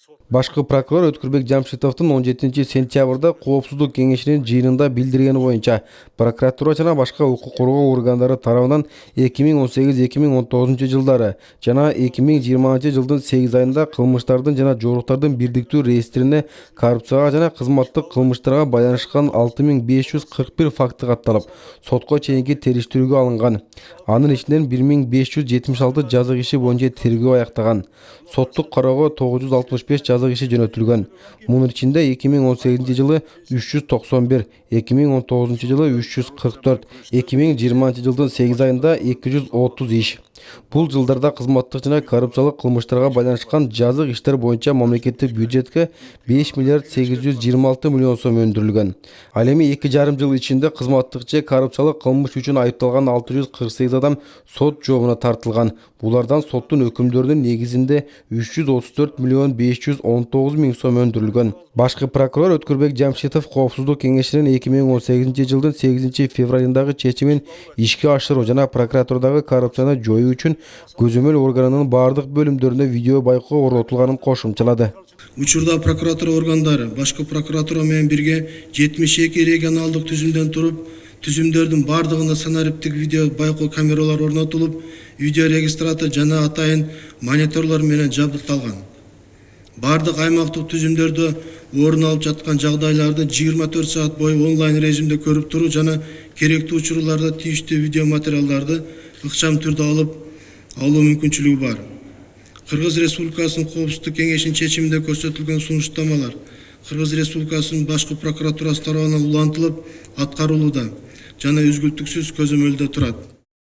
Башкы прокурор Өткүрбек Жамшитовдун 17-сентябрда Коопсуздук кеңешинин жыйынында билдиргени боюнча прокуратура жана башка укук коргоо органдары тарабынан 2018-2019 жылдары жана 2020 жылдын 8 айында кылмыштардын жана жоруктардын бирдиктүү реестрине коррупцияга жана кызматтык кылмыштарга байланышкан 6541 факты катталып, сотко чейинки териштирүүгө алынган. Анын ичинен 1576 жазык иши боюнча тергөө аяктаган. Соттук кароого 965 жазык иши жөнөтүлгөн. Мунун ичинде 2018 жылы 391, 2019 жылы 344, 2020 жылдын 8 айында 230 иш. Бул жылдарда кызматтык жана коррупциялык кылмыштарга байланышкан жазык иштер боюнча мамлекеттик бюджетке 5 миллиард 826 миллион сом өндүрүлгөн. Ал эми 2,5 жыл ичинде кызматтык же коррупциялык кылмыш үчүн айыпталган 648 адам сот жообуна тартылган. Булардан соттун өкүмдөрүнүн негизинде 334 миллион 519 миң сом өндүрүлгөн. Башкы прокурор Өткүрбек Жамшитов Коопсуздук кеңешинин 2018 жылдын 8 февралындагы чечимин ишке ашыруу жана прокуратурадагы коррупцияны жоюу үчүн көзөмөл органынын бардык бөлүмдөрүнө видео байкоо орнотулганын кошумчалады. Учурда прокуратура органдары башкы прокуратура менен бирге 72 регионалдык түзүмдөн туруп, түзүмдөрдүн бардыгында санариптик видео байкоо камералары орнотулуп, видео регистратор жана атайын мониторлор менен жабдыкталган. Бардык аймактык түзүмдөрдө орун алып жаткан жагдайларды 24 саат бою онлайн режимде көрүп туруу жана керектүү учурларда тийиштүү видео материалдарды ыкчам түрдө алуу мүмкүнчүлүгү бар. Кыргыз Республикасынын Коопсуздук кеңешинин чечиминде көрсөтүлгөн сунуштамалар Кыргыз Республикасынын башкы прокуратурасы тарабынан улантылып аткарылууда жана үзгүлтүксүз көзөмөлдө турат.